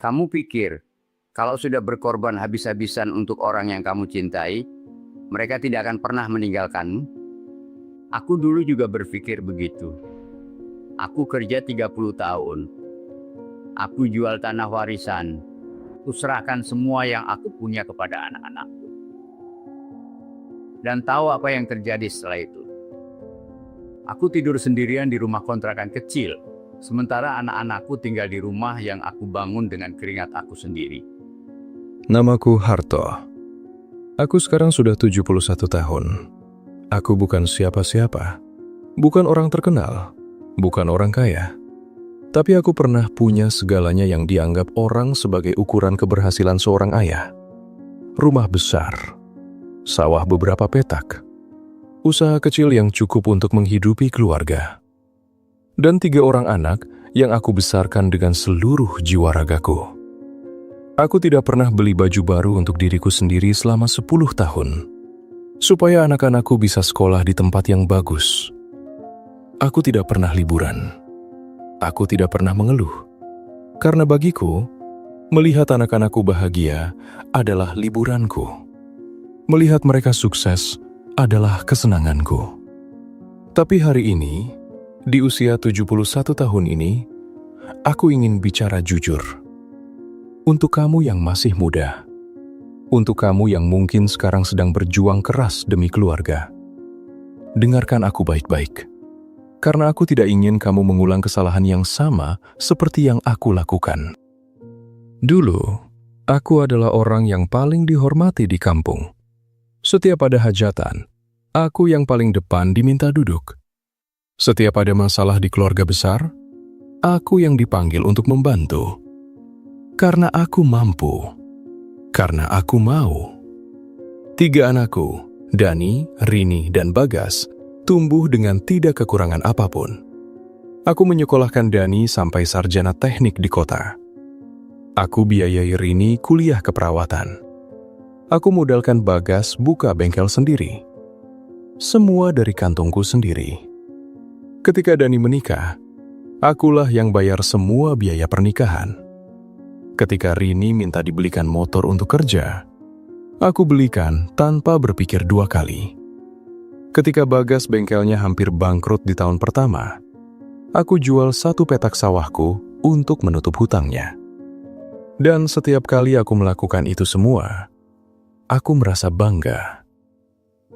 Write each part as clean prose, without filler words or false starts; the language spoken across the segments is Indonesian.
Kamu pikir, kalau sudah berkorban habis-habisan untuk orang yang kamu cintai, mereka tidak akan pernah meninggalkanmu? Aku dulu juga berpikir begitu. Aku kerja 30 tahun. Aku jual tanah warisan. Aku serahkan semua yang aku punya kepada anak-anakku. Dan tahu apa yang terjadi setelah itu? Aku tidur sendirian di rumah kontrakan kecil, sementara anak-anakku tinggal di rumah yang aku bangun dengan keringat aku sendiri. Namaku Harto. Aku sekarang sudah 71 tahun. Aku bukan siapa-siapa. Bukan orang terkenal. Bukan orang kaya. Tapi aku pernah punya segalanya yang dianggap orang sebagai ukuran keberhasilan seorang ayah. Rumah besar. Sawah beberapa petak. Usaha kecil yang cukup untuk menghidupi keluarga. Dan 3 orang anak yang aku besarkan dengan seluruh jiwa ragaku. Aku tidak pernah beli baju baru untuk diriku sendiri selama 10 tahun. Supaya anak-anakku bisa sekolah di tempat yang bagus. Aku tidak pernah liburan. Aku tidak pernah mengeluh. Karena bagiku, melihat anak-anakku bahagia adalah liburanku. Melihat mereka sukses adalah kesenanganku. Tapi hari ini, di usia 71 tahun ini, aku ingin bicara jujur. Untuk kamu yang masih muda, untuk kamu yang mungkin sekarang sedang berjuang keras demi keluarga, dengarkan aku baik-baik. Karena aku tidak ingin kamu mengulang kesalahan yang sama seperti yang aku lakukan. Dulu, aku adalah orang yang paling dihormati di kampung. Setiap ada hajatan, aku yang paling depan diminta duduk. Setiap ada masalah di keluarga besar, aku yang dipanggil untuk membantu. Karena aku mampu. Karena aku mau. 3 anakku, Dani, Rini, dan Bagas, tumbuh dengan tidak kekurangan apapun. Aku menyekolahkan Dani sampai sarjana teknik di kota. Aku biayai Rini kuliah keperawatan. Aku modalkan Bagas buka bengkel sendiri. Semua dari kantongku sendiri. Ketika Dani menikah, akulah yang bayar semua biaya pernikahan. Ketika Rini minta dibelikan motor untuk kerja, aku belikan tanpa berpikir 2 kali. Ketika Bagas bengkelnya hampir bangkrut di tahun pertama, aku jual 1 petak sawahku untuk menutup hutangnya. Dan setiap kali aku melakukan itu semua, aku merasa bangga.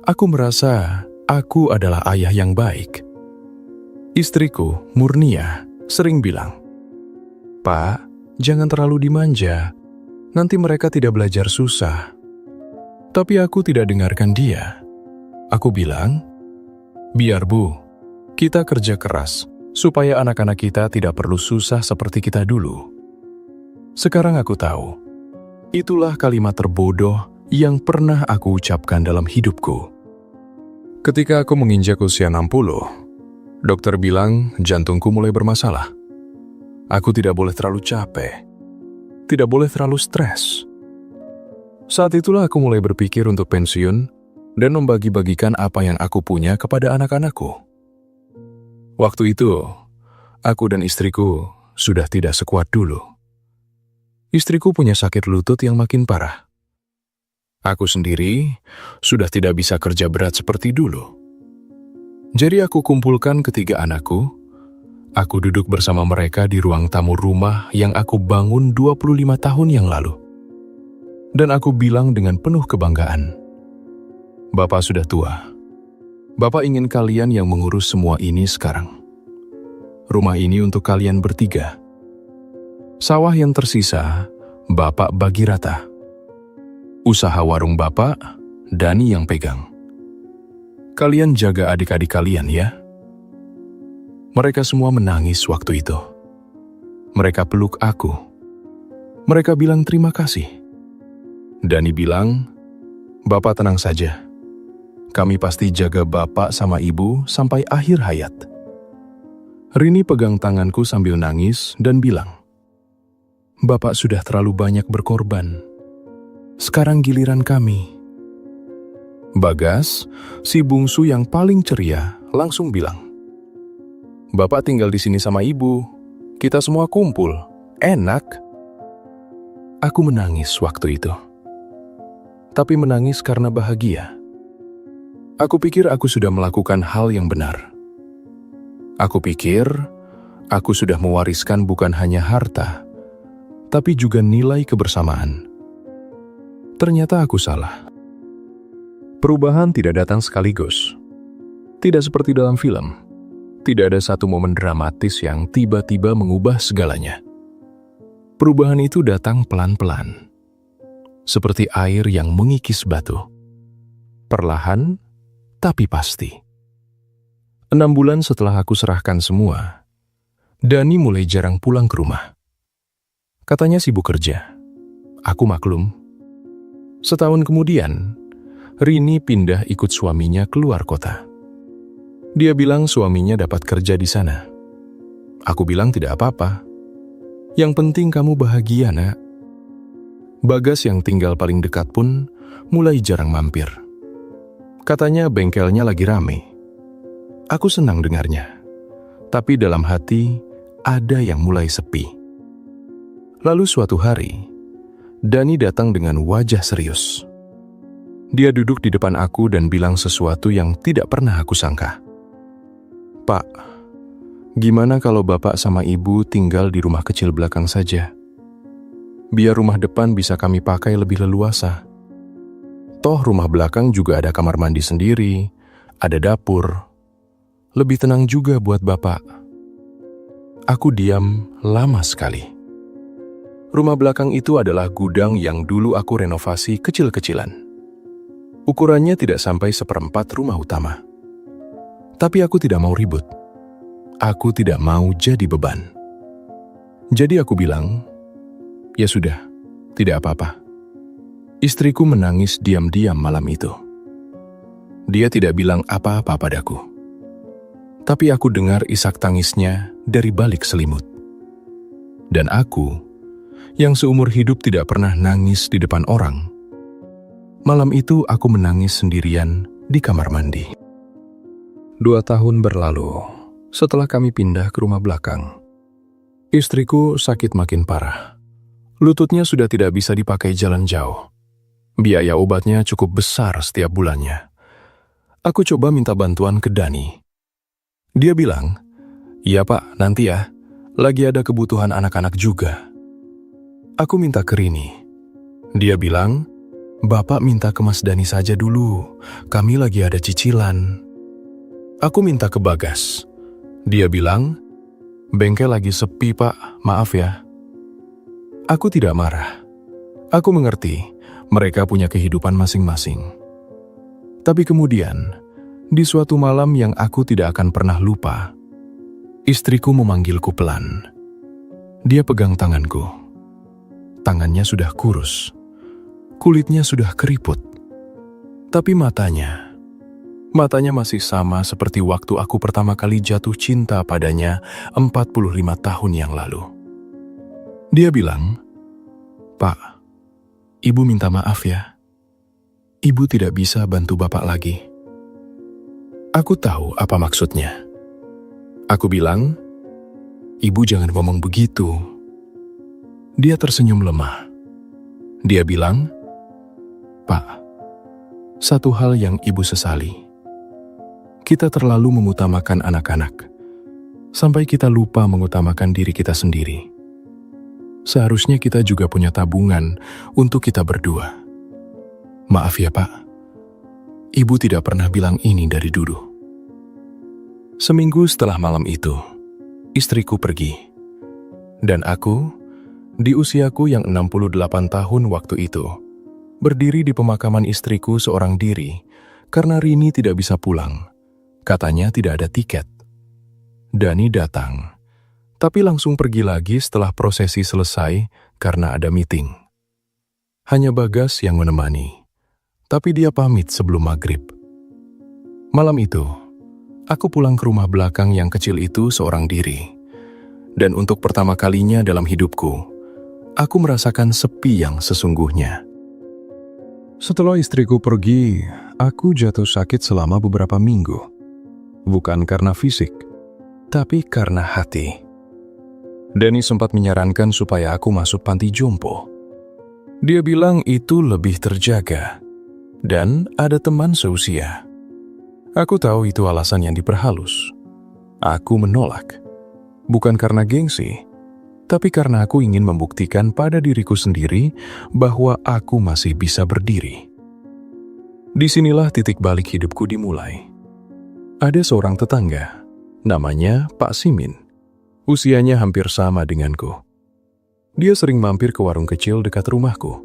Aku merasa aku adalah ayah yang baik. Istriku, Murnia, sering bilang, "Pak, jangan terlalu dimanja, nanti mereka tidak belajar susah." Tapi aku tidak dengarkan dia. Aku bilang, "Biar Bu, kita kerja keras, supaya anak-anak kita tidak perlu susah seperti kita dulu." Sekarang aku tahu, itulah kalimat terbodoh yang pernah aku ucapkan dalam hidupku. Ketika aku menginjak usia 60, dokter bilang jantungku mulai bermasalah. Aku tidak boleh terlalu capek, tidak boleh terlalu stres. Saat itulah aku mulai berpikir untuk pensiun dan membagi-bagikan apa yang aku punya kepada anak-anakku. Waktu itu, aku dan istriku sudah tidak sekuat dulu. Istriku punya sakit lutut yang makin parah. Aku sendiri sudah tidak bisa kerja berat seperti dulu. Jadi aku kumpulkan ketiga anakku. Aku duduk bersama mereka di ruang tamu rumah yang aku bangun 25 tahun yang lalu. Dan aku bilang dengan penuh kebanggaan, "Bapak sudah tua. Bapak ingin kalian yang mengurus semua ini sekarang. Rumah ini untuk kalian bertiga. Sawah yang tersisa, Bapak bagi rata. Usaha warung Bapak, Dani yang pegang. Kalian jaga adik-adik kalian ya." Mereka semua menangis waktu itu. Mereka peluk aku. Mereka bilang terima kasih. Dani bilang, "Bapak tenang saja. Kami pasti jaga Bapak sama Ibu sampai akhir hayat." Rini pegang tanganku sambil nangis dan bilang, "Bapak sudah terlalu banyak berkorban. Sekarang giliran kami." Bagas, si bungsu yang paling ceria, langsung bilang, "Bapak tinggal di sini sama Ibu. Kita semua kumpul. Enak." Aku menangis waktu itu. Tapi menangis karena bahagia. Aku pikir aku sudah melakukan hal yang benar. Aku pikir aku sudah mewariskan bukan hanya harta, tapi juga nilai kebersamaan. Ternyata aku salah. Perubahan tidak datang sekaligus. Tidak seperti dalam film. Tidak ada satu momen dramatis yang tiba-tiba mengubah segalanya. Perubahan itu datang pelan-pelan, seperti air yang mengikis batu. Perlahan, tapi pasti. 6 bulan setelah aku serahkan semua, Dani mulai jarang pulang ke rumah. Katanya sibuk kerja. Aku maklum. Setahun kemudian, Rini pindah ikut suaminya keluar kota. Dia bilang suaminya dapat kerja di sana. Aku bilang tidak apa-apa. Yang penting kamu bahagia, Nak. Bagas yang tinggal paling dekat pun mulai jarang mampir. Katanya bengkelnya lagi rame. Aku senang dengarnya. Tapi dalam hati ada yang mulai sepi. Lalu suatu hari, Dani datang dengan wajah serius. Dia duduk di depan aku dan bilang sesuatu yang tidak pernah aku sangka. Pak, gimana kalau Bapak sama Ibu tinggal di rumah kecil belakang saja? Biar rumah depan bisa kami pakai lebih leluasa. Toh rumah belakang juga ada kamar mandi sendiri, ada dapur. Lebih tenang juga buat Bapak. Aku diam lama sekali. Rumah belakang itu adalah gudang yang dulu aku renovasi kecil-kecilan. Ukurannya tidak sampai 1/4 rumah utama. Tapi aku tidak mau ribut. Aku tidak mau jadi beban. Jadi aku bilang, ya sudah, tidak apa-apa. Istriku menangis diam-diam malam itu. Dia tidak bilang apa-apa padaku. Tapi aku dengar isak tangisnya dari balik selimut. Dan aku, yang seumur hidup tidak pernah nangis di depan orang, malam itu aku menangis sendirian di kamar mandi. 2 tahun berlalu setelah kami pindah ke rumah belakang. Istriku sakit makin parah. Lututnya sudah tidak bisa dipakai jalan jauh. Biaya obatnya cukup besar setiap bulannya. Aku coba minta bantuan ke Dani. Dia bilang, "Iya Pak, nanti ya. Lagi ada kebutuhan anak-anak juga." Aku minta ke Rini. Dia bilang, "Bapak minta ke Mas Dani saja dulu. Kami lagi ada cicilan." Aku minta ke Bagas. Dia bilang, "Bengkel lagi sepi Pak, maaf ya." Aku tidak marah. Aku mengerti mereka punya kehidupan masing-masing. Tapi kemudian, di suatu malam yang aku tidak akan pernah lupa, istriku memanggilku pelan. Dia pegang tanganku. Tangannya sudah kurus. Kulitnya sudah keriput. Tapi matanya masih sama seperti waktu aku pertama kali jatuh cinta padanya 45 tahun yang lalu. Dia bilang, "Pak, Ibu minta maaf ya. Ibu tidak bisa bantu Bapak lagi." Aku tahu apa maksudnya. Aku bilang, "Ibu jangan ngomong begitu." Dia tersenyum lemah. Dia bilang, "Pak, satu hal yang Ibu sesali. Kita terlalu mengutamakan anak-anak, sampai kita lupa mengutamakan diri kita sendiri. Seharusnya kita juga punya tabungan untuk kita berdua. Maaf ya Pak, Ibu tidak pernah bilang ini dari dulu." Seminggu setelah malam itu, istriku pergi. Dan aku, di usiaku yang 68 tahun waktu itu, berdiri di pemakaman istriku seorang diri karena Rini tidak bisa pulang. Katanya tidak ada tiket. Dani datang, tapi langsung pergi lagi setelah prosesi selesai karena ada meeting. Hanya Bagas yang menemani, tapi dia pamit sebelum maghrib. Malam itu, aku pulang ke rumah belakang yang kecil itu seorang diri. Dan untuk pertama kalinya dalam hidupku, aku merasakan sepi yang sesungguhnya. Setelah istriku pergi, aku jatuh sakit selama beberapa minggu. Bukan karena fisik, tapi karena hati. Dani sempat menyarankan supaya aku masuk panti jompo. Dia bilang itu lebih terjaga dan ada teman seusia. Aku tahu itu alasan yang diperhalus. Aku menolak. Bukan karena gengsi, tapi karena aku ingin membuktikan pada diriku sendiri bahwa aku masih bisa berdiri. Disinilah titik balik hidupku dimulai. Ada seorang tetangga, namanya Pak Simin. Usianya hampir sama denganku. Dia sering mampir ke warung kecil dekat rumahku.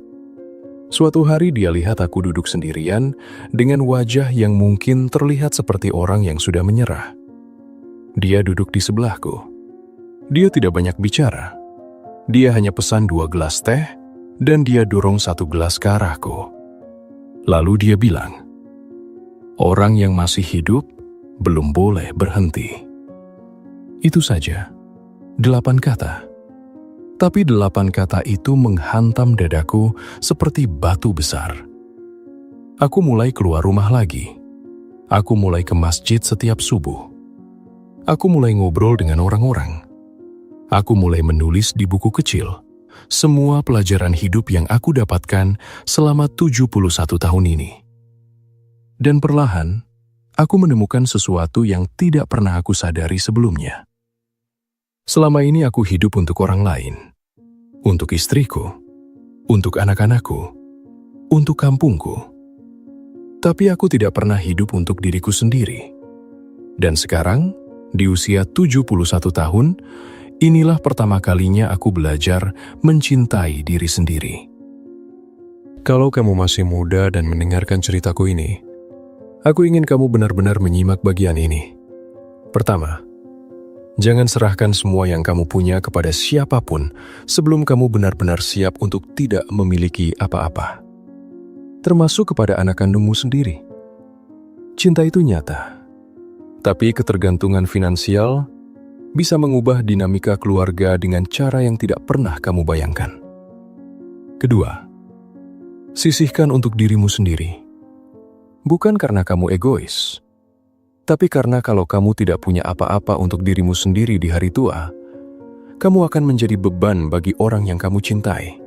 Suatu hari dia lihat aku duduk sendirian dengan wajah yang mungkin terlihat seperti orang yang sudah menyerah. Dia duduk di sebelahku. Dia tidak banyak bicara. Dia hanya pesan 2 gelas teh dan dia dorong 1 gelas ke arahku. Lalu dia bilang, "Orang yang masih hidup belum boleh berhenti." Itu saja, 8 kata. Tapi 8 kata itu menghantam dadaku seperti batu besar. Aku mulai keluar rumah lagi. Aku mulai ke masjid setiap subuh. Aku mulai ngobrol dengan orang-orang. Aku mulai menulis di buku kecil semua pelajaran hidup yang aku dapatkan selama 71 tahun ini. Dan perlahan, aku menemukan sesuatu yang tidak pernah aku sadari sebelumnya. Selama ini aku hidup untuk orang lain, untuk istriku, untuk anak-anakku, untuk kampungku. Tapi aku tidak pernah hidup untuk diriku sendiri. Dan sekarang, di usia 71 tahun, inilah pertama kalinya aku belajar mencintai diri sendiri. Kalau kamu masih muda dan mendengarkan ceritaku ini, aku ingin kamu benar-benar menyimak bagian ini. Pertama, jangan serahkan semua yang kamu punya kepada siapapun sebelum kamu benar-benar siap untuk tidak memiliki apa-apa. Termasuk kepada anak kandungmu sendiri. Cinta itu nyata, tapi ketergantungan finansial bisa mengubah dinamika keluarga dengan cara yang tidak pernah kamu bayangkan. Kedua, sisihkan untuk dirimu sendiri. Bukan karena kamu egois, tapi karena kalau kamu tidak punya apa-apa untuk dirimu sendiri di hari tua, kamu akan menjadi beban bagi orang yang kamu cintai.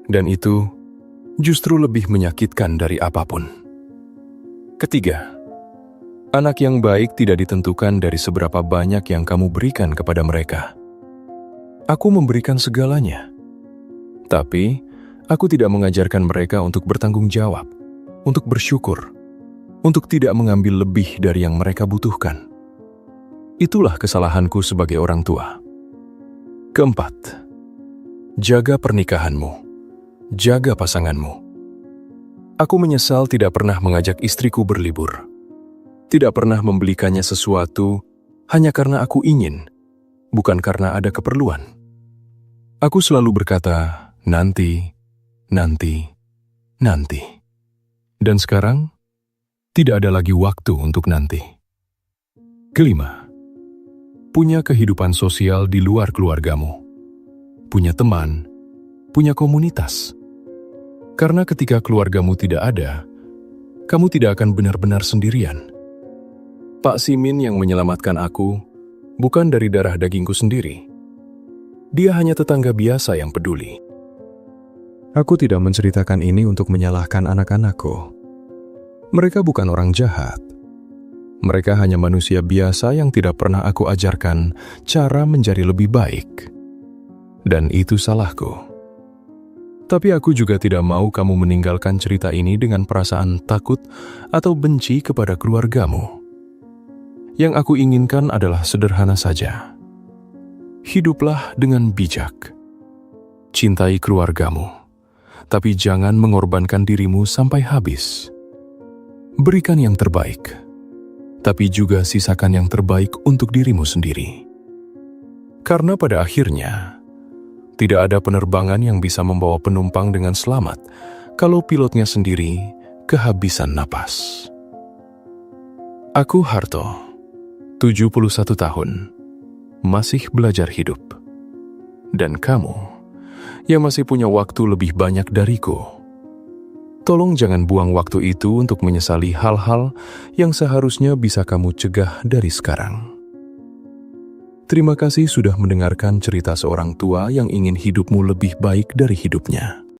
Dan itu justru lebih menyakitkan dari apapun. Ketiga, anak yang baik tidak ditentukan dari seberapa banyak yang kamu berikan kepada mereka. Aku memberikan segalanya. Tapi, aku tidak mengajarkan mereka untuk bertanggung jawab, untuk bersyukur, untuk tidak mengambil lebih dari yang mereka butuhkan. Itulah kesalahanku sebagai orang tua. Keempat, jaga pernikahanmu, jaga pasanganmu. Aku menyesal tidak pernah mengajak istriku berlibur. Tidak pernah membelikannya sesuatu hanya karena aku ingin, bukan karena ada keperluan. Aku selalu berkata, nanti, nanti, nanti. Dan sekarang, tidak ada lagi waktu untuk nanti. Kelima, punya kehidupan sosial di luar keluargamu. Punya teman, punya komunitas. Karena ketika keluargamu tidak ada, kamu tidak akan benar-benar sendirian. Pak Simin yang menyelamatkan aku bukan dari darah dagingku sendiri. Dia hanya tetangga biasa yang peduli. Aku tidak menceritakan ini untuk menyalahkan anak-anakku. Mereka bukan orang jahat. Mereka hanya manusia biasa yang tidak pernah aku ajarkan cara menjadi lebih baik. Dan itu salahku. Tapi aku juga tidak mau kamu meninggalkan cerita ini dengan perasaan takut atau benci kepada keluargamu. Yang aku inginkan adalah sederhana saja. Hiduplah dengan bijak. Cintai keluargamu, tapi jangan mengorbankan dirimu sampai habis. Berikan yang terbaik, tapi juga sisakan yang terbaik untuk dirimu sendiri. Karena pada akhirnya, tidak ada penerbangan yang bisa membawa penumpang dengan selamat kalau pilotnya sendiri kehabisan napas. Aku Harto, 71 tahun, masih belajar hidup. Dan kamu, yang masih punya waktu lebih banyak dariku, tolong jangan buang waktu itu untuk menyesali hal-hal yang seharusnya bisa kamu cegah dari sekarang. Terima kasih sudah mendengarkan cerita seorang tua yang ingin hidupmu lebih baik dari hidupnya.